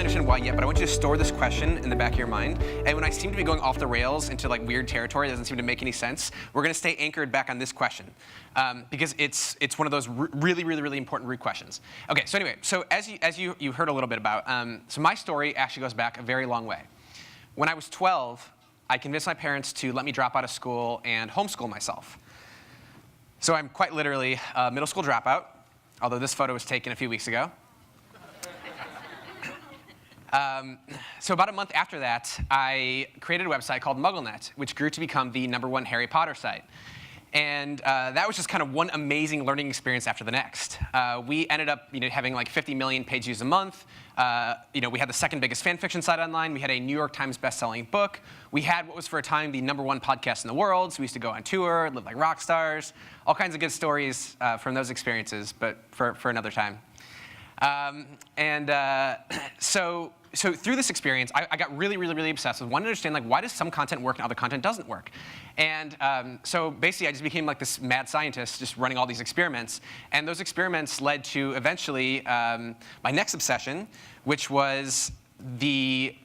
understand why yet, but I want you to store this question in the back of your mind. And when I seem to be going off the rails into like weird territory that doesn't seem to make any sense, we're going to stay anchored back on this question. Because it's one of those really important root questions. Okay, so anyway, so as you heard a little bit about, so my story actually goes back a very long way. When I was 12, I convinced my parents to let me drop out of school and homeschool myself. So I'm quite literally a middle school dropout, although this photo was taken a few weeks ago. So about a month after that, I created a website called Mugglenet, which grew to become the #1 Harry Potter site. And that was just kind of one amazing learning experience after the next. We ended up having like 50 million page views a month. We had the second biggest fan fiction site online. We had a New York Times best-selling book. We had what was for a time the #1 podcast in the world. So we used to go on tour, live like rock stars, all kinds of good stories from those experiences, but for another time. So through this experience, I got really obsessed with wanting to understand like why does some content work and other content doesn't work. And so basically, I just became like this mad scientist, just running all these experiments. And those experiments led to eventually my next obsession, which was basically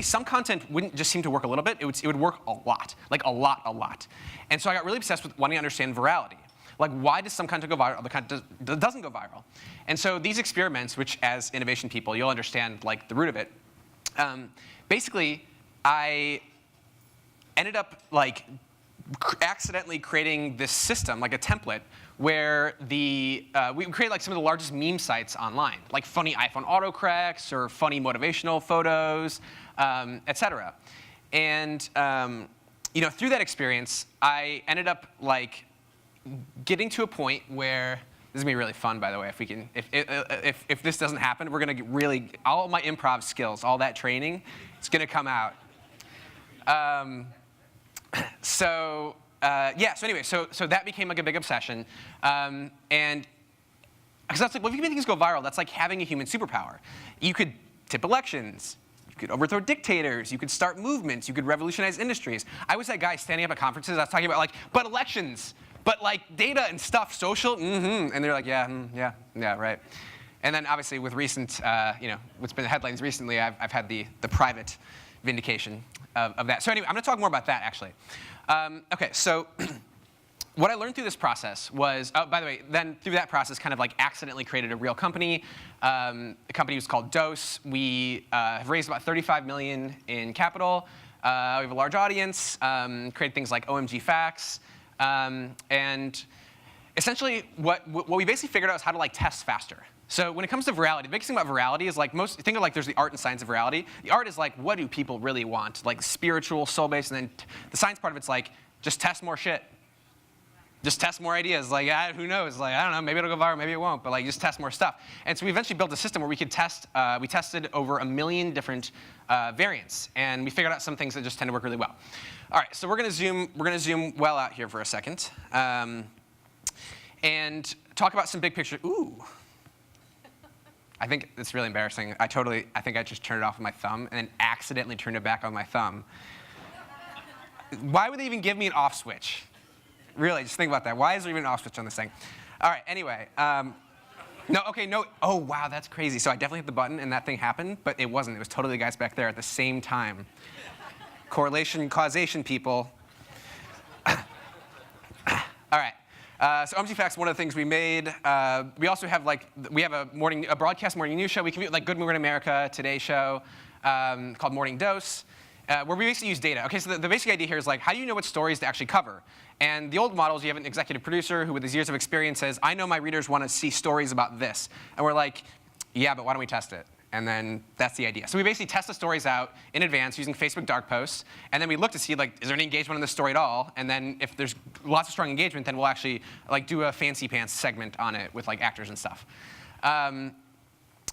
some content wouldn't just seem to work a little bit. It would work a lot, like a lot. And so I got really obsessed with wanting to understand virality. Like, why does some content go viral, other content doesn't go viral? And so these experiments, which as innovation people, you'll understand like the root of it, basically, I ended up like accidentally creating this system, like a template, where we create like some of the largest meme sites online, like funny iPhone autocorrects or funny motivational photos, et cetera. And through that experience, I ended up like getting to a point where this is gonna be really fun, by the way. If this doesn't happen, we're gonna get really all my improv skills, all that training, it's gonna come out. So that became like a big obsession, and because that's like, well, if you make things go viral, that's like having a human superpower. You could tip elections. You could overthrow dictators. You could start movements. You could revolutionize industries. I was that guy standing up at conferences. I was talking about like, but elections. But like data and stuff, social, and they're like, yeah, right. And then obviously with recent, what's been the headlines recently, I've had the private vindication of that. So anyway, I'm going to talk more about that actually. Okay, so what I learned through this process was, oh, by the way, then through that process, kind of like accidentally created a real company. The company was called Dose. We have raised about 35 million in capital. We have a large audience. Created things like OMG Facts. And essentially, what we basically figured out is how to like test faster. So when it comes to virality, the biggest thing about virality is like think of like there's the art and science of virality. The art is like, what do people really want? Like spiritual, soul-based, and then the science part of it's like, just test more shit. Just test more ideas. Like, who knows? Like, I don't know, maybe it'll go viral, maybe it won't, but like just test more stuff. And so we eventually built a system where we could test, we tested over 1 million different variants, and we figured out some things that just tend to work really well. All right, so we're gonna zoom well out here for a second, and talk about some big picture. Ooh. I think it's really embarrassing. I think I just turned it off with my thumb and then accidentally turned it back on my thumb. Why would they even give me an off switch? Really, just think about that. Why is there even an off switch on this thing? All right, anyway. No. Oh, wow, that's crazy. So I definitely hit the button and that thing happened, but it wasn't. It was totally the guys back there at the same time. Correlation, causation, people. All right. So OMG Facts, one of the things we made. We also have a broadcast morning news show. We can do like Good Morning America, Today Show, called Morning Dose, where we basically use data. Okay, so the basic idea here is like, how do you know what stories to actually cover? And the old model is you have an executive producer who, with his years of experience, says, I know my readers want to see stories about this. And we're like, yeah, but why don't we test it? And then that's the idea. So we basically test the stories out in advance using Facebook dark posts. And then we look to see, like, is there any engagement on this story at all? And then if there's lots of strong engagement, then we'll actually like do a fancy pants segment on it with like actors and stuff.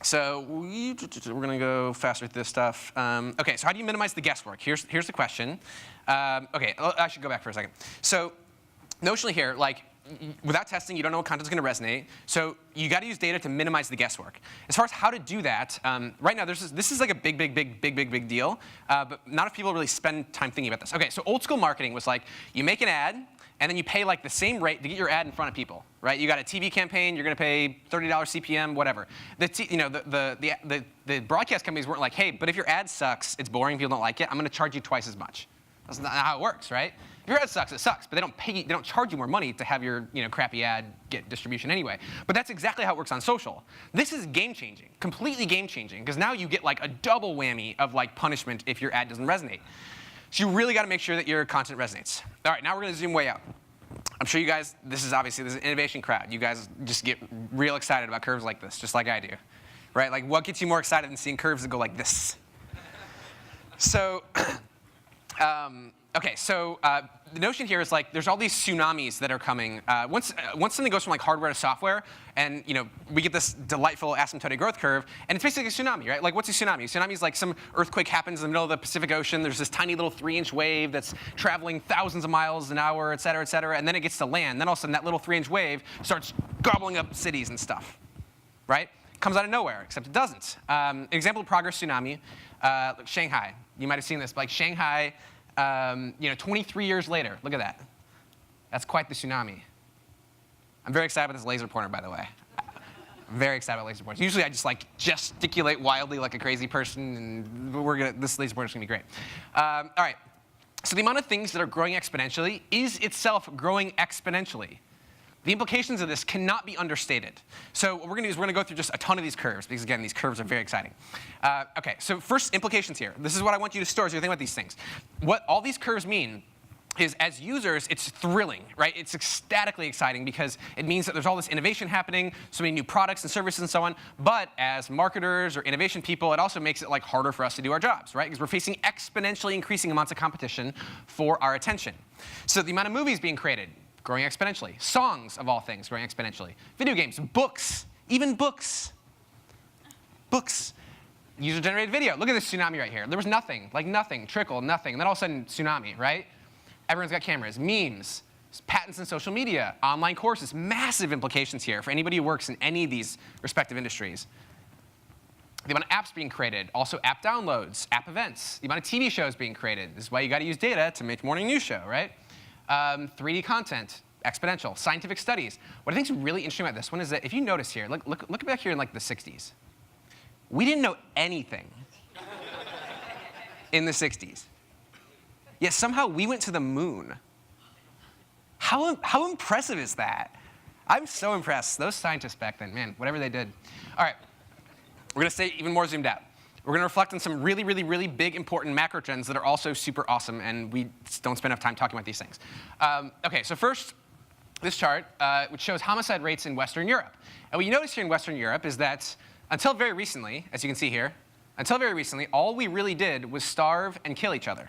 So we're going to go faster with this stuff. OK, so how do you minimize the guesswork? Here's the question. OK, I should go back for a second. So notionally here, like, without testing, you don't know what content's going to resonate. So you got to use data to minimize the guesswork. As far as how to do that, right now, this is like a big deal. But not enough people really spend time thinking about this. OK, so old school marketing was like, you make an ad, and then you pay like the same rate to get your ad in front of people, right? You got a TV campaign, you're going to pay $30 CPM, whatever. The broadcast companies weren't like, hey, but if your ad sucks, it's boring, people don't like it, I'm going to charge you twice as much. That's not how it works, right? If your ad sucks, it sucks, but they don't charge you more money to have your crappy ad get distribution anyway. But that's exactly how it works on social. This is game-changing, completely game-changing, because now you get like a double whammy of like punishment if your ad doesn't resonate. So you really got to make sure that your content resonates. All right, now we're going to zoom way out. I'm sure you guys, this is an innovation crowd. You guys just get real excited about curves like this, just like I do, right? Like, what gets you more excited than seeing curves that go like this? So, okay, so the notion here is like there's all these tsunamis that are coming. Once something goes from like hardware to software, and we get this delightful asymptotic growth curve, and it's basically a tsunami, right? Like, what's a tsunami? A tsunami is like some earthquake happens in the middle of the Pacific Ocean. There's this tiny little 3-inch wave that's traveling thousands of miles an hour, et cetera, and then it gets to land. Then all of a sudden, that little 3-inch wave starts gobbling up cities and stuff, right? Comes out of nowhere, except it doesn't. An example of progress tsunami, Shanghai. You might have seen this, but like Shanghai. 23 years later, look at that. That's quite the tsunami. I'm very excited about this laser pointer, by the way. I'm very excited about laser pointers. Usually I just like gesticulate wildly like a crazy person, and this laser pointer's gonna be great. All right, so the amount of things that are growing exponentially is itself growing exponentially. The implications of this cannot be understated. So what we're going to do is we're going to go through just a ton of these curves, because again, these curves are very exciting. Okay, so first, implications here. This is what I want you to store as you think about these things. What all these curves mean is, as users, it's thrilling, right? It's ecstatically exciting because it means that there's all this innovation happening, so many new products and services and so on. But as marketers or innovation people, it also makes it like harder for us to do our jobs, right? Because we're facing exponentially increasing amounts of competition for our attention. So the amount of movies being created, growing exponentially. Songs, of all things, growing exponentially. Video games, books, even books. Books. User-generated video. Look at this tsunami right here. There was nothing, like nothing, trickle, nothing. And then all of a sudden, tsunami, right? Everyone's got cameras. Memes, patents in social media, online courses. Massive implications here for anybody who works in any of these respective industries. The amount of apps being created, also app downloads, app events. The amount of TV shows being created. This is why you got to use data to make a morning news show, right? 3D content, exponential, scientific studies. What I think is really interesting about this one is that if you notice here, look back here in like the 60s. We didn't know anything in the 60s. Yet somehow we went to the moon. How impressive is that? I'm so impressed. Those scientists back then, man, whatever they did. All right, we're going to stay even more zoomed out. We're going to reflect on some really, really, really big, important macro trends that are also super awesome, and we don't spend enough time talking about these things. OK, so first, this chart, which shows homicide rates in Western Europe. And what you notice here in Western Europe is that until very recently, as you can see here, until very recently, all we really did was starve and kill each other.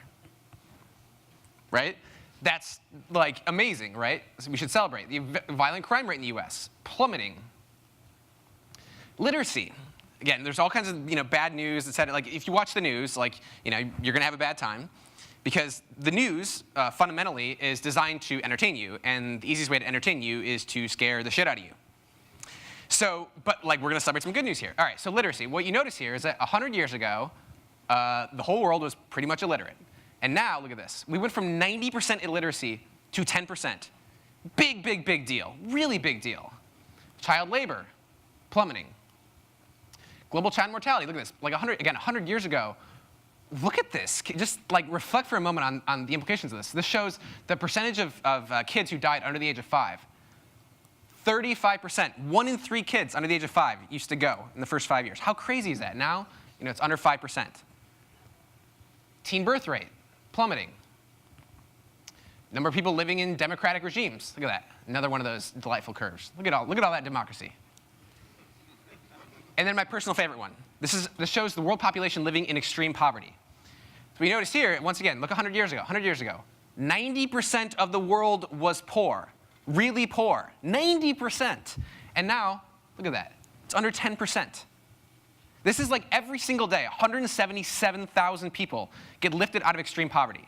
Right? That's like amazing, right? So we should celebrate. The violent crime rate in the US, plummeting. Literacy. Again, there's all kinds of bad news, et cetera. Like, if you watch the news, like, you're going to have a bad time. Because the news, fundamentally, is designed to entertain you. And the easiest way to entertain you is to scare the shit out of you. So, but like, we're going to celebrate some good news here. All right, so literacy. What you notice here is that 100 years ago, the whole world was pretty much illiterate. And now, look at this. We went from 90% illiteracy to 10%. Big, big, big deal. Really big deal. Child labor, plummeting. Global child mortality, look at this. Like 100 years ago, look at this. Just like reflect for a moment on the implications of this. This shows the percentage of kids who died under the age of 5. 35%, 1 in 3 kids under the age of 5 used to go in the first 5 years. How crazy is that? Now, it's under 5%. Teen birth rate, plummeting. Number of people living in democratic regimes. Look at that. Another one of those delightful curves. Look at all that democracy. And then my personal favorite one. This shows the world population living in extreme poverty. So we notice here, once again, look 100 years ago. 90% of the world was poor. Really poor. 90%. And now, look at that. It's under 10%. This is like every single day, 177,000 people get lifted out of extreme poverty.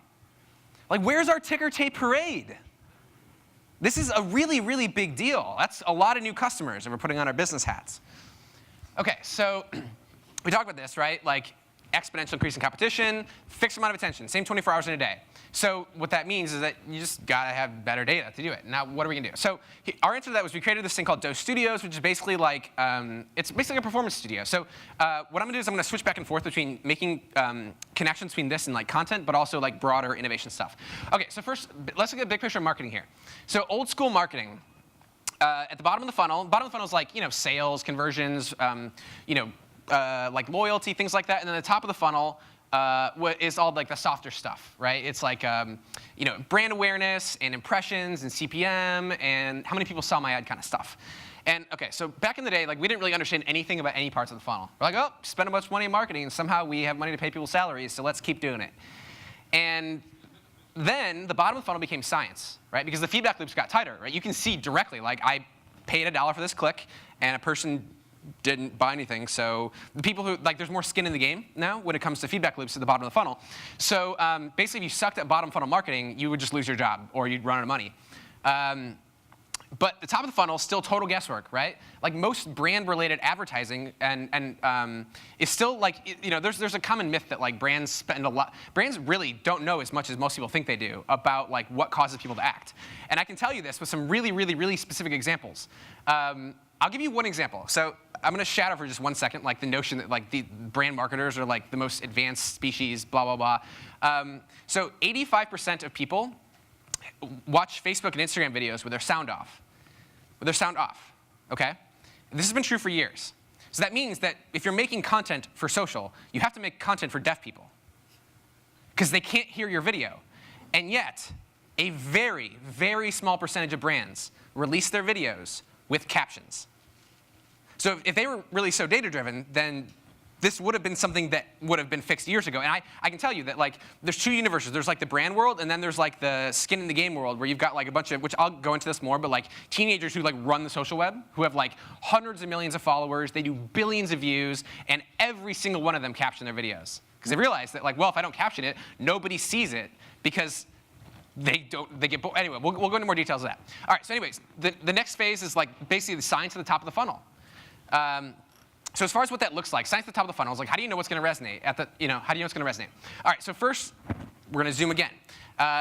Like, where's our ticker tape parade? This is a really, really big deal. That's a lot of new customers, and we're putting on our business hats. OK, so we talk about this, right? Like, exponential increase in competition, fixed amount of attention, same 24 hours in a day. So what that means is that you just got to have better data to do it. Now, what are we going to do? So our answer to that was we created this thing called Dose Studios, which is basically like, it's basically a performance studio. So what I'm going to do is I'm going to switch back and forth between making connections between this and like content, but also like broader innovation stuff. OK, so first, let's look at a big picture of marketing here. So old school marketing, at the bottom of the funnel is like, sales, conversions, like loyalty, things like that. And then the top of the funnel is all like the softer stuff, right? It's like, brand awareness and impressions and CPM and how many people saw my ad kind of stuff. And OK, so back in the day, like we didn't really understand anything about any parts of the funnel. We're like, oh, spend a bunch of money in marketing, and somehow we have money to pay people's salaries, so let's keep doing it. And then the bottom of the funnel became science, right? Because the feedback loops got tighter, right? You can see directly, like I paid $1 for this click, and a person didn't buy anything. So the people who, like, there's more skin in the game now when it comes to feedback loops at the bottom of the funnel. So basically, if you sucked at bottom funnel marketing, you would just lose your job, or you'd run out of money. But the top of the funnel is still total guesswork, right? Like most brand-related advertising is still like, there's a common myth that like brands spend a lot. Brands really don't know as much as most people think they do about like what causes people to act. And I can tell you this with some really, really, really specific examples. I'll give you one example. So I'm going to shadow for just 1 second, like the notion that like the brand marketers are like the most advanced species, blah, blah, blah. So 85% of people watch Facebook and Instagram videos with their sound off. OK? And this has been true for years. So that means that if you're making content for social, you have to make content for deaf people, because they can't hear your video. And yet, a very, very small percentage of brands release their videos with captions. So if they were really so data-driven, then this would have been something that would have been fixed years ago. And I can tell you that like there's two universes. There's like the brand world, and then there's like the skin in the game world, where you've got like a bunch of, which I'll go into this more, but like teenagers who like run the social web, who have like hundreds of millions of followers, they do billions of views, and every single one of them caption their videos. Because they realize that like, well, if I don't caption it, nobody sees it, because they get bored. Anyway, we'll go into more details of that. All right, so anyways, the next phase is like basically the science at the top of the funnel. So as far as what that looks like, science at the top of the funnel is like, how do you know what's going to resonate? How do you know what's going to resonate? All right, so first, we're going to zoom again.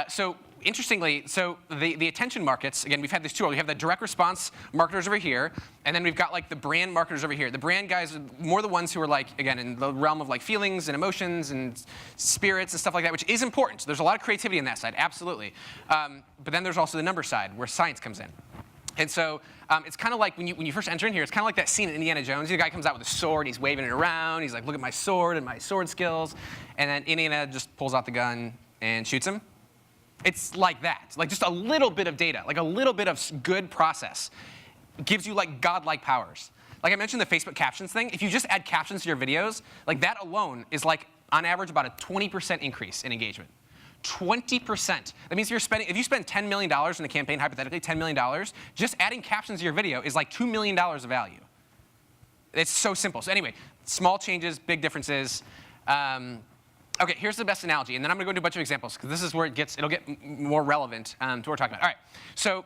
So interestingly, so the attention markets, again, we've had these two. We have the direct response marketers over here, and then we've got like the brand marketers over here. The brand guys are more the ones who are like, again, in the realm of like feelings and emotions and spirits and stuff like that, which is important. So there's a lot of creativity in that side, absolutely. But then there's also the number side, where science comes in. And so it's kind of like when you first enter in here, it's kind of like that scene in Indiana Jones. The guy comes out with a sword, he's waving it around, he's like, look at my sword and my sword skills. And then Indiana just pulls out the gun and shoots him. It's like that. Like just a little bit of data, like a little bit of good process gives you like godlike powers. Like I mentioned the Facebook captions thing. If you just add captions to your videos, like that alone is like on average about a 20% increase in engagement. 20%. That means if you spend $10 million in a campaign, hypothetically $10 million, just adding captions to your video is like $2 million of value. It's so simple. So anyway, small changes, big differences. OK, here's the best analogy, and then I'm going to go into a bunch of examples, because this is where it'll get more relevant to what we're talking about. All right, so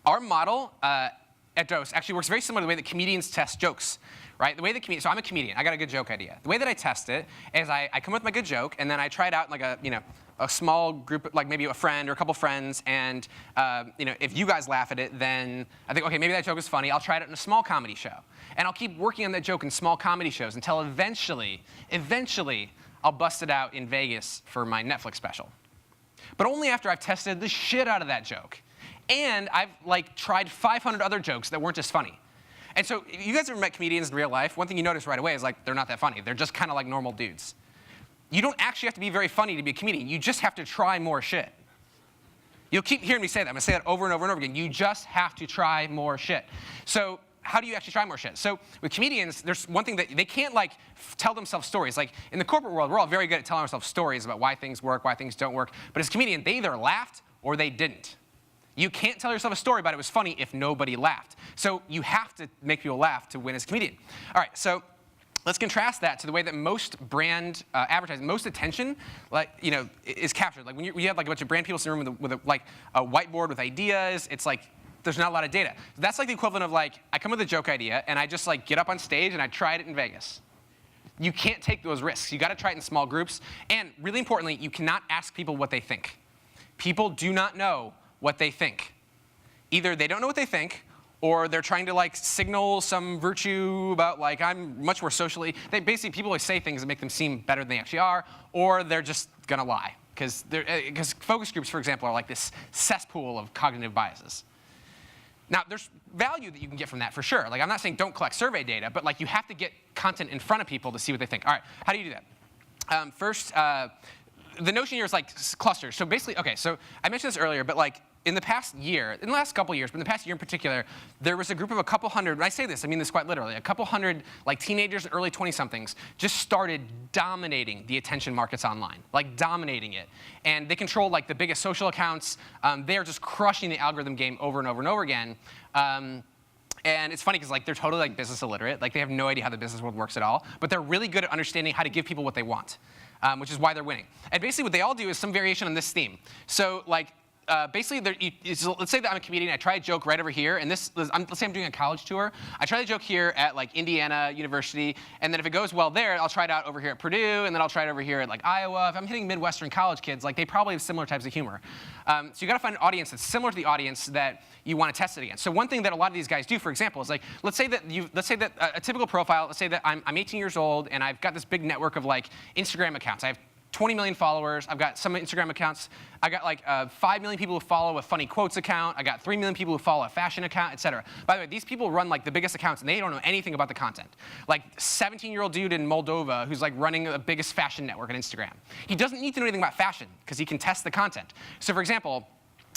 our model at Dose actually works very similar to the way that comedians test jokes. Right? The way that so I'm a comedian. I got a good joke idea. The way that I test it is I come up with my good joke, and then I try it out in like a small group, like maybe a friend or a couple friends, and if you guys laugh at it, then I think, okay, maybe that joke is funny. I'll try it out in a small comedy show, and I'll keep working on that joke in small comedy shows until eventually, I'll bust it out in Vegas for my Netflix special. But only after I've tested the shit out of that joke, and I've like tried 500 other jokes that weren't as funny. And so if you guys ever met comedians in real life, one thing you notice right away is like they're not that funny. They're just kind of like normal dudes. You don't actually have to be very funny to be a comedian. You just have to try more shit. You'll keep hearing me say that. I'm going to say that over and over and over again. You just have to try more shit. So how do you actually try more shit? So with comedians, there's one thing that they can't like tell themselves stories. Like in the corporate world, we're all very good at telling ourselves stories about why things work, why things don't work. But as a comedian, they either laughed or they didn't. You can't tell yourself a story about it was funny if nobody laughed. So you have to make people laugh to win as a comedian. All right, so let's contrast that to the way that most brand advertising, most attention, is captured. Like when you have like a bunch of brand people in a room with a whiteboard with ideas, it's like there's not a lot of data. That's like the equivalent of like I come with a joke idea and I just like get up on stage and I tried it in Vegas. You can't take those risks. You got to try it in small groups. And really importantly, you cannot ask people what they think. People do not know what they think. Either they don't know what they think, or they're trying to like signal some virtue about like I'm much more socially. Basically, people always say things that make them seem better than they actually are, or they're just gonna lie. Because focus groups, for example, are like this cesspool of cognitive biases. Now, there's value that you can get from that for sure. Like I'm not saying don't collect survey data, but like you have to get content in front of people to see what they think. All right, how do you do that? First, the notion here is like clusters. So basically, okay, so I mentioned this earlier, but like in the past year, in the last couple years, but in the past year in particular, there was a group of a couple hundred, when I say this, I mean this quite literally, a couple hundred like teenagers and early 20-somethings just started dominating the attention markets online, like dominating it. And they controlled like the biggest social accounts. They're just crushing the algorithm game over and over and over again. And it's funny because like they're totally like business illiterate, like they have no idea how the business world works at all, but they're really good at understanding how to give people what they want, which is why they're winning. And basically what they all do is some variation on this theme. So like, basically, let's say that I'm a comedian. I try a joke right over here, and let's say I'm doing a college tour. I try the joke here at like Indiana University, and then if it goes well there, I'll try it out over here at Purdue, and then I'll try it over here at like Iowa. If I'm hitting Midwestern college kids, like they probably have similar types of humor. So you got to find an audience that's similar to the audience that you want to test it against. So one thing that a lot of these guys do, for example, is like let's say that a typical profile. Let's say that I'm 18 years old, and I've got this big network of like Instagram accounts. I have 20 million followers. I've got some Instagram accounts. I got like 5 million people who follow a funny quotes account. I got 3 million people who follow a fashion account, et cetera. By the way, these people run like the biggest accounts, and they don't know anything about the content. Like 17-year-old dude in Moldova who's like running the biggest fashion network on Instagram. He doesn't need to know anything about fashion because he can test the content. So for example,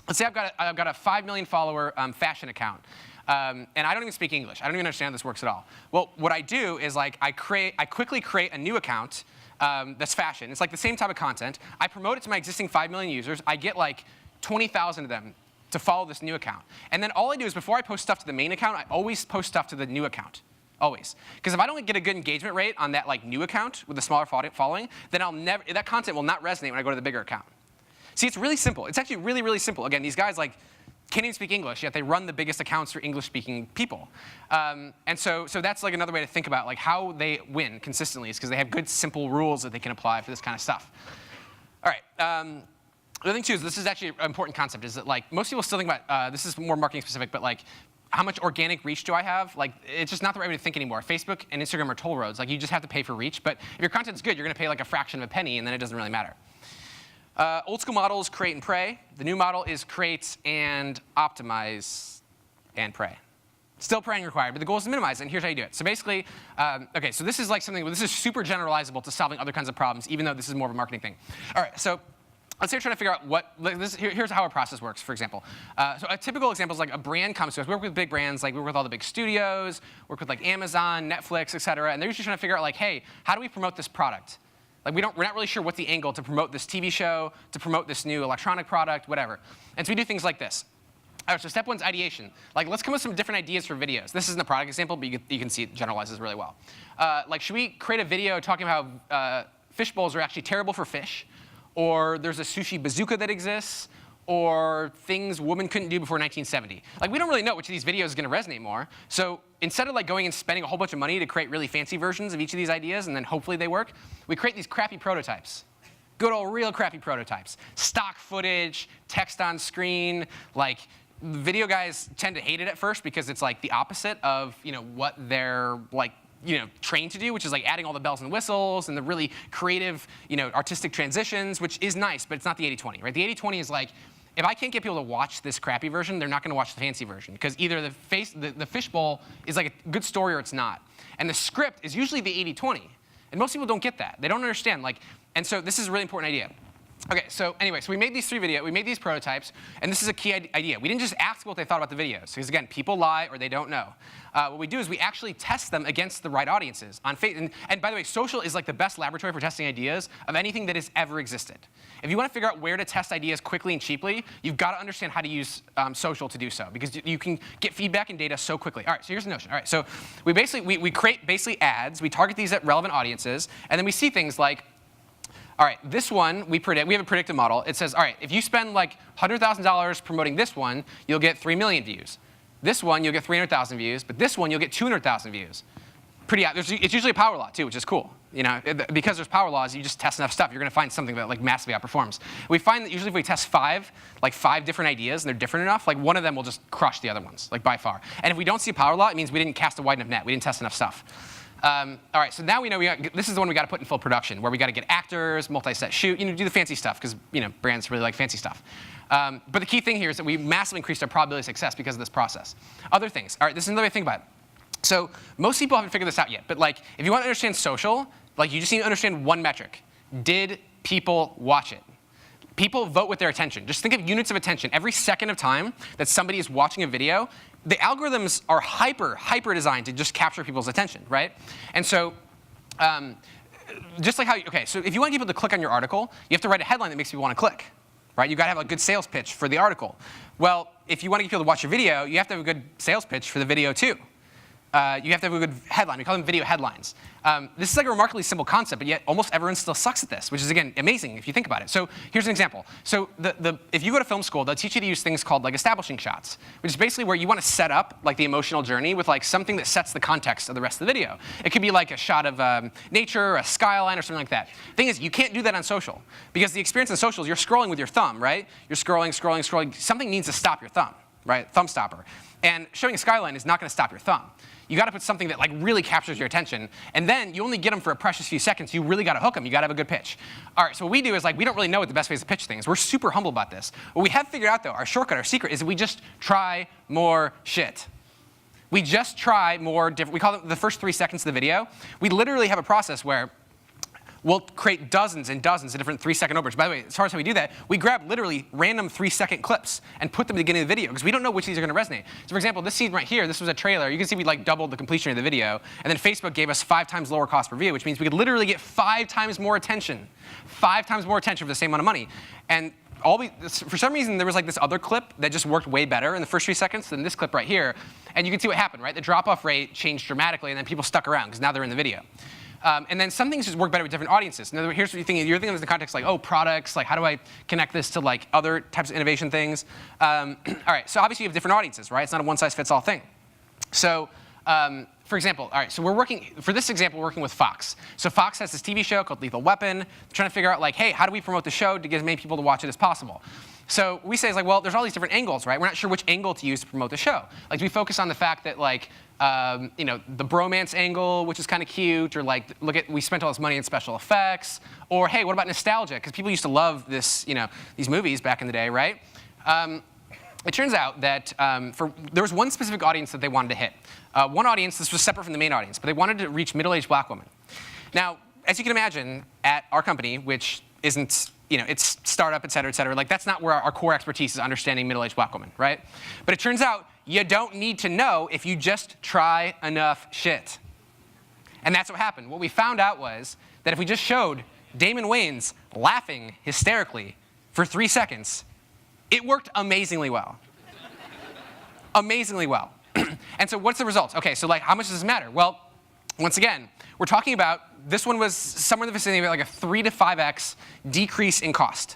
let's say I've got a 5 million follower fashion account. And I don't even speak English. I don't even understand how this works at all. Well, what I do is like I quickly create a new account that's fashion. It's like the same type of content. I promote it to my existing 5 million users. I get like 20,000 of them to follow this new account. And then all I do is before I post stuff to the main account, I always post stuff to the new account. Always. Because if I don't get a good engagement rate on that like new account with a smaller following, then that content will not resonate when I go to the bigger account. See, it's really simple. It's actually really, really simple. Again, these guys like can't even speak English, yet they run the biggest accounts for English-speaking people. And so that's like another way to think about like how they win consistently is because they have good, simple rules that they can apply for this kind of stuff. All right. The other thing too is this is actually an important concept. Is that like most people still think about this is more marketing specific, but like how much organic reach do I have? Like it's just not the right way to think anymore. Facebook and Instagram are toll roads. Like you just have to pay for reach. But if your content's good, you're going to pay like a fraction of a penny, and then it doesn't really matter. Old school model is create and pray. The new model is create and optimize and pray. Still praying required, but the goal is to minimize it, and here's how you do it. So basically, okay, so this is like something, this is super generalizable to solving other kinds of problems, even though this is more of a marketing thing. All right, so let's say we're trying to figure out what, here's how our process works, for example. So a typical example is like a brand comes to us. We work with big brands, like we work with all the big studios, work with like Amazon, Netflix, et cetera, and they're usually trying to figure out like, hey, how do we promote this product? Like we're not really sure what's the angle to promote this TV show, to promote this new electronic product, whatever. And so we do things like this. All right, so step 1 is ideation. Like let's come up with some different ideas for videos. This isn't a product example, but you can see it generalizes really well. Like should we create a video talking about how fish bowls are actually terrible for fish, or there's a sushi bazooka that exists, or things women couldn't do before 1970. Like we don't really know which of these videos is going to resonate more. So instead of like going and spending a whole bunch of money to create really fancy versions of each of these ideas and then hopefully they work, we create these crappy prototypes. Good old real crappy prototypes. Stock footage, text on screen. Like video guys tend to hate it at first because it's like the opposite of what they're like trained to do, which is like adding all the bells and whistles and the really creative artistic transitions, which is nice, but it's not the 80-20, right? The 80-20 is like, if I can't get people to watch this crappy version, they're not going to watch the fancy version because either the fishbowl is like a good story or it's not. And the script is usually the 80-20. And most people don't get that. They don't understand. And so this is a really important idea. Okay, so anyway, so we made these 3 videos, we made these prototypes, and this is a key idea. We didn't just ask what they thought about the videos, because again, people lie or they don't know. What we do is we actually test them against the right audiences on Facebook. And by the way, social is like the best laboratory for testing ideas of anything that has ever existed. If you want to figure out where to test ideas quickly and cheaply, you've got to understand how to use social to do so, because you can get feedback and data so quickly. All right, so here's the notion. All right, so we basically we create basically ads, we target these at relevant audiences, and then we see things like, all right, this one we predict. We have a predictive model. It says, all right, if you spend like $100,000 promoting this one, you'll get 3 million views. This one, you'll get 300,000 views, but this one, you'll get 200,000 views. it's usually a power law too, which is cool. Because there's power laws, you just test enough stuff, you're going to find something that like massively outperforms. We find that usually if we test five different ideas and they're different enough, like one of them will just crush the other ones, like by far. And if we don't see a power law, it means we didn't cast a wide enough net. We didn't test enough stuff. All right, so now we know this is the one we got to put in full production, where we got to get actors, multi-set shoot, do the fancy stuff, because brands really like fancy stuff. But the key thing here is that we massively increased our probability of success because of this process. Other things. All right, this is another way to think about it. So most people haven't figured this out yet, but like if you want to understand social, like you just need to understand one metric. Did people watch it? People vote with their attention. Just think of units of attention. Every second of time that somebody is watching a video, the algorithms are hyper designed to just capture people's attention, right? And so just like so if you want people to click on your article, you have to write a headline that makes people want to click, right? You got to have a good sales pitch for the article. Well, if you want to get people to watch your video, you have to have a good sales pitch for the video too. You have to have a good headline. We call them video headlines. This is like a remarkably simple concept, but yet almost everyone still sucks at this, which is, again, amazing if you think about it. So here's an example. So if you go to film school, they'll teach you to use things called like establishing shots, which is basically where you want to set up like the emotional journey with like something that sets the context of the rest of the video. It could be like a shot of nature, or a skyline, or something like that. Thing is, you can't do that on social, because the experience on social is you're scrolling with your thumb, right? You're scrolling. Something needs to stop your thumb, right? Thumb stopper. And showing a skyline is not going to stop your thumb. You got to put something that like really captures your attention, and then you only get them for a precious few seconds. You really got to hook them. You got to have a good pitch. All right, so what we do is like we don't really know what the best ways to pitch things. We're super humble about this. What we have figured out though, our shortcut, our secret, is that we just try more shit. We just try more different. We call them the first 3 seconds of the video. We literally have a process where we'll create dozens and dozens of different 3-second openers. By the way, as far as how we do that, we grab literally random 3-second clips and put them at the beginning of the video, because we don't know which of these are going to resonate. So for example, this scene right here, this was a trailer. You can see we like doubled the completion of the video. And then Facebook gave us 5 times lower cost per view, which means we could literally get 5 times more attention. 5 times more attention for the same amount of money. And for some reason, there was like this other clip that just worked way better in the first 3 seconds than this clip right here. And you can see what happened, right? The drop-off rate changed dramatically, and then people stuck around because now they're in the video. And then some things just work better with different audiences. In other words, here's what you're thinking. You're thinking of the context like, oh, products. Like, how do I connect this to like other types of innovation things? All right. So obviously you have different audiences, right? It's not a one-size-fits-all thing. So for example, all right. So for this example, we're working with Fox. So Fox has this TV show called Lethal Weapon. They're trying to figure out like, hey, how do we promote the show to get as many people to watch it as possible? So we say, well, there's all these different angles, right? We're not sure which angle to use to promote the show. Like, do we focus on the fact that, like, the bromance angle, which is kind of cute, or like, we spent all this money in special effects, or hey, what about nostalgia? Because people used to love this, these movies back in the day, right? It turns out that there was one specific audience that they wanted to hit. One audience, this was separate from the main audience, but they wanted to reach middle-aged black women. Now, as you can imagine, at our company, which isn't, it's startup, et cetera, like that's not where our core expertise is, understanding middle-aged black women, right? But it turns out you don't need to know if you just try enough shit. And that's what happened. What we found out was that if we just showed Damon Wayans laughing hysterically for 3 seconds, it worked amazingly well. Amazingly well. And so what's the results? OK, so like, how much does this matter? Well, once again, we're talking about, this one was somewhere in the vicinity of like a 3 to 5x decrease in cost.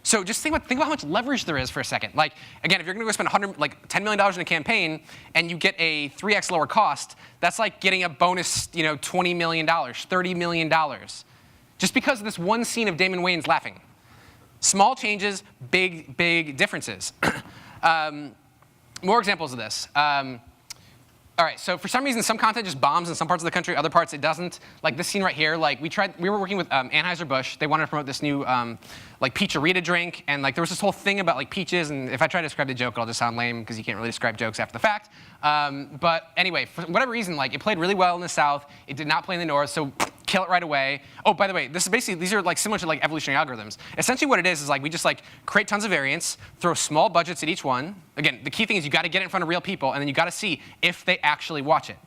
So just think about how much leverage there is for a second. Like, again, if you're going to go spend $10 million in a campaign and you get a 3x lower cost, that's like getting a bonus, $20 million, $30 million, just because of this one scene of Damon Wayans laughing. Small changes, big differences. More examples of this. All right, so for some reason, some content just bombs in some parts of the country, other parts it doesn't. Like this scene right here, like we were working with Anheuser-Busch. They wanted to promote this new like Peach-A-Rita drink, and like there was this whole thing about like peaches, and if I try to describe the joke, it'll just sound lame because you can't really describe jokes after the fact. But anyway, for whatever reason, like it played really well in the South. It did not play in the North, so kill it right away. Oh, by the way, this is basically, these are like similar to like evolutionary algorithms. Essentially what it is like we just like create tons of variants, throw small budgets at each one. Again, the key thing is you got to get it in front of real people, and then you got to see if they actually watch it.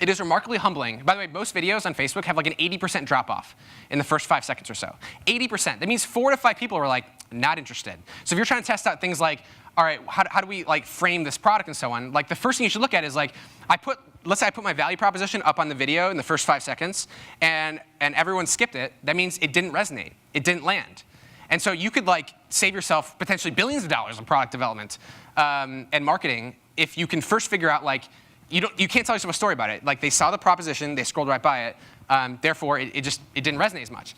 It is remarkably humbling. By the way, most videos on Facebook have like an 80% drop-off in the first 5 seconds or so. 80%. That means 4 to 5 people are like not interested. So if you're trying to test out things like, all right, how do we like frame this product and so on, like the first thing you should look at is like, let's say I put my value proposition up on the video in the first 5 seconds, and everyone skipped it. That means it didn't resonate. It didn't land. And so you could like save yourself potentially billions of dollars in product development and marketing if you can first figure out like, you can't tell yourself a story about it. Like they saw the proposition, they scrolled right by it. Therefore, it didn't resonate as much.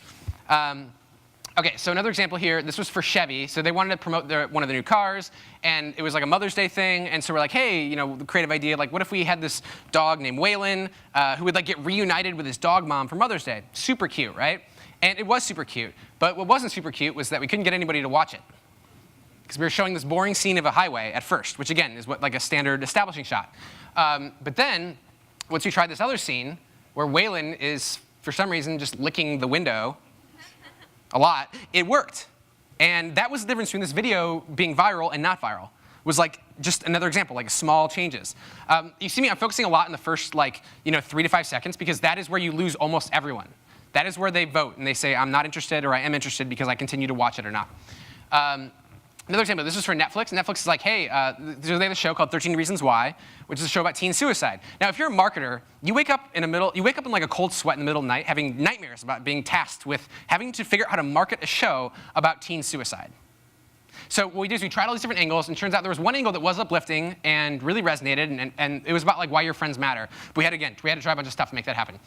OK, so another example here. This was for Chevy. So they wanted to promote one of the new cars, and it was like a Mother's Day thing. And so we're like, hey, the creative idea, like, what if we had this dog named Waylon who would like get reunited with his dog mom for Mother's Day? Super cute, right? And it was super cute. But what wasn't super cute was that we couldn't get anybody to watch it, because we were showing this boring scene of a highway at first, which again is what like a standard establishing shot. But then once we tried this other scene where Waylon is for some reason just licking the window a lot, it worked. And that was the difference between this video being viral and not viral. Was like just another example, like small changes. You see me, I'm focusing a lot in the first 3 to 5 seconds, because that is where you lose almost everyone. That is where they vote and they say, I'm not interested, or I am interested because I continue to watch it or not. Another example, this is for Netflix. Netflix is like, hey, they have a show called 13 Reasons Why, which is a show about teen suicide. Now, if you're a marketer, you wake up in like a cold sweat in the middle of the night, having nightmares about being tasked with having to figure out how to market a show about teen suicide. So what we did is we tried all these different angles, and it turns out there was one angle that was uplifting and really resonated, and it was about like why your friends matter. But we had to try a bunch of stuff to make that happen.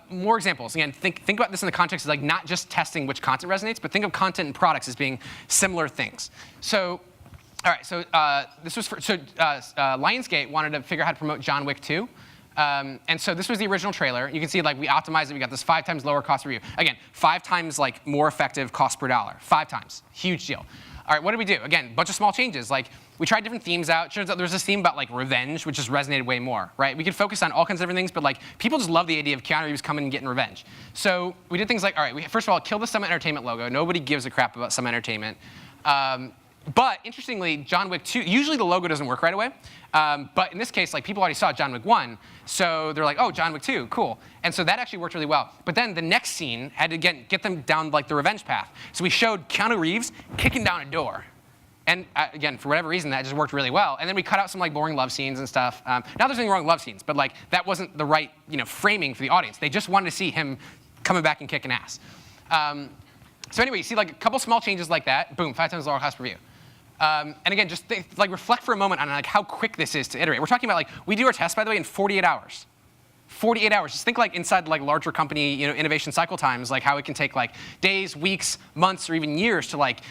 More examples. Again, think about this in the context of like not just testing which content resonates, but think of content and products as being similar things. So, all right. So this was Lionsgate wanted to figure out how to promote John Wick 2. And so this was the original trailer. You can see like we optimized it. We got this 5 times lower cost per view. Again, 5 times like more effective cost per dollar. 5 times. Huge deal. All right, what did we do? Again, a bunch of small changes. Like we tried different themes out. Turns out there was this theme about like revenge, which just resonated way more, right? We could focus on all kinds of different things, but like people just love the idea of Keanu Reeves coming and getting revenge. So we did things like, all right, first of all, kill the Summit Entertainment logo. Nobody gives a crap about Summit Entertainment. But interestingly, John Wick 2, usually the logo doesn't work right away. But in this case, like people already saw John Wick 1, so they're like, oh, John Wick 2, cool. And so that actually worked really well. But then the next scene had to get them down like the revenge path. So we showed Keanu Reeves kicking down a door. And again, for whatever reason, that just worked really well. And then we cut out some like boring love scenes and stuff. Not there's anything wrong with love scenes, but like that wasn't the right framing for the audience. They just wanted to see him coming back and kicking ass. So anyway, you see like a couple small changes like that. Boom, 5 times lower cost per view. And again, just reflect for a moment on like how quick this is to iterate. We're talking about like we do our tests, by the way, in 48 hours. 48 hours. Just think like inside like larger company innovation cycle times, like how it can take like days, weeks, months, or even years to like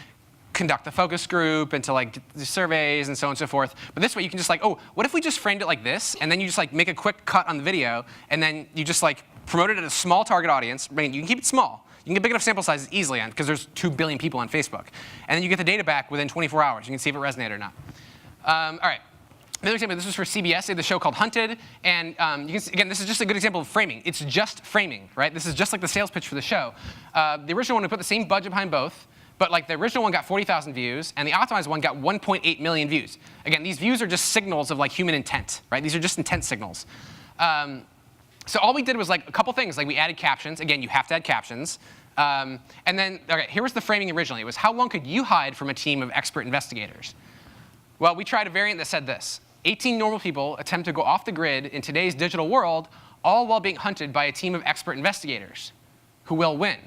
conduct the focus group and to like do surveys and so on and so forth. But this way you can just like, oh, what if we just framed it like this, and then you just like make a quick cut on the video, and then you just like promote it at a small target audience. I mean, you can keep it small. You can get big enough sample sizes easily on, because there's 2 billion people on Facebook. And then you get the data back within 24 hours. You can see if it resonated or not. All right. Another example, this was for CBS. They had the show called Hunted. And you can see, again, this is just a good example of framing. It's just framing, right? This is just like the sales pitch for the show. The original one, we put the same budget behind both. But like the original one got 40,000 views, and the optimized one got 1.8 million views. Again, these views are just signals of like human intent, right? These are just intent signals. So all we did was like a couple things. Like we added captions. Again, you have to add captions. And then, okay, here was the framing originally. It was, how long could you hide from a team of expert investigators? Well, we tried a variant that said this. 18 normal people attempt to go off the grid in today's digital world, all while being hunted by a team of expert investigators who will win.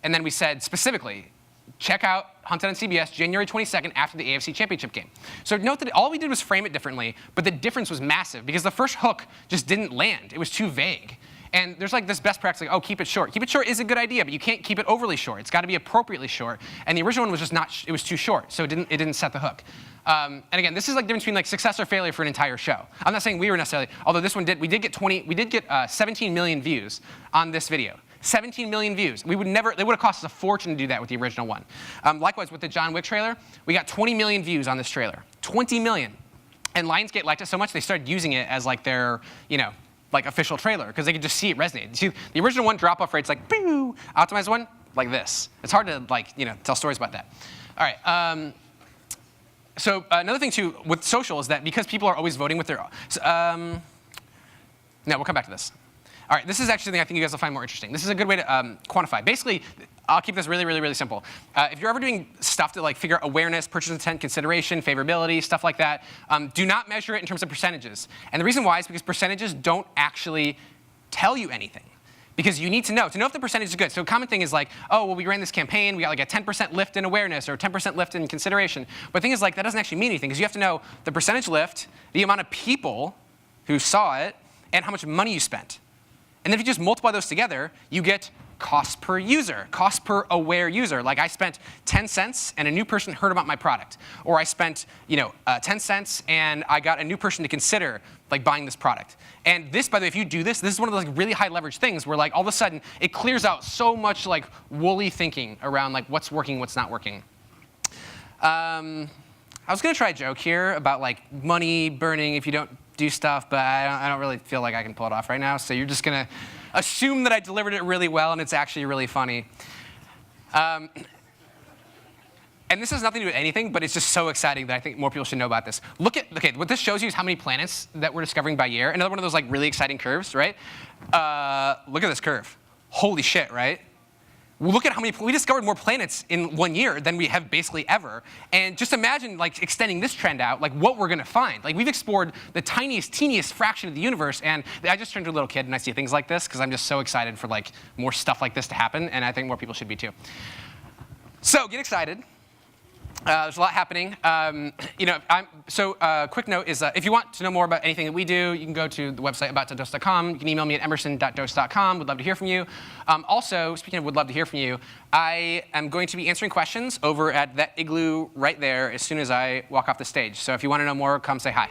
And then we said specifically, check out Hunted on CBS January 22nd after the AFC Championship game. So note that all we did was frame it differently, but the difference was massive because the first hook just didn't land. It was too vague. And there's like this best practice, like, oh, keep it short. Keep it short is a good idea, but you can't keep it overly short. It's got to be appropriately short. And the original one was just not, it was too short, so it didn't set the hook. And again, this is like the difference between like success or failure for an entire show. I'm not saying we were necessarily, although this one we did get 17 million views on this video. 17 million views. They would have cost us a fortune to do that with the original one. Likewise, with the John Wick trailer, we got 20 million views on this trailer. 20 million. And Lionsgate liked it so much they started using it as like their, like official trailer, because they could just see it resonate. See, the original one drop-off rate's like, boo. Optimized one, like this. It's hard to like, tell stories about that. All right. So another thing too with social is that because people are always voting with their, no, we'll come back to this. All right, this is actually something I think you guys will find more interesting. This is a good way to quantify. Basically, I'll keep this really, really, really simple. If you're ever doing stuff to like figure out awareness, purchase intent, consideration, favorability, stuff like that, do not measure it in terms of percentages. And the reason why is because percentages don't actually tell you anything. Because you need to know if the percentage is good. So a common thing is like, oh, well, we ran this campaign, we got like a 10% lift in awareness or 10% lift in consideration. But the thing is like, that doesn't actually mean anything, because you have to know the percentage lift, the amount of people who saw it, and how much money you spent. And then if you just multiply those together, you get cost per user, cost per aware user. Like I spent 10 cents and a new person heard about my product. Or I spent 10 cents and I got a new person to consider like buying this product. And this, by the way, if you do this, this is one of those like really high leverage things where like all of a sudden it clears out so much like woolly thinking around like what's working, what's not working. I was going to try a joke here about like money burning if you don't do stuff, but I don't really feel like I can pull it off right now. So you're just going to assume that I delivered it really well and it's actually really funny. And this has nothing to do with anything, but it's just so exciting that I think more people should know about this. OK, what this shows you is how many planets that we're discovering by year. Another one of those like really exciting curves, right? Look at this curve. Holy shit, right? Look at how many, we discovered more planets in 1 year than we have basically ever. And just imagine like extending this trend out, like what we're going to find. Like we've explored the tiniest, teeniest fraction of the universe. And I just turned to a little kid and I see things like this because I'm just so excited for like more stuff like this to happen. And I think more people should be too. So get excited. There's a lot happening. Quick note is if you want to know more about anything that we do, you can go to the website about.dose.com. You can email me at emerson.dose.com. Would love to hear from you. Also, speaking of would love to hear from you, I am going to be answering questions over at that igloo right there as soon as I walk off the stage. So if you want to know more, come say hi.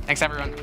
Thanks, everyone.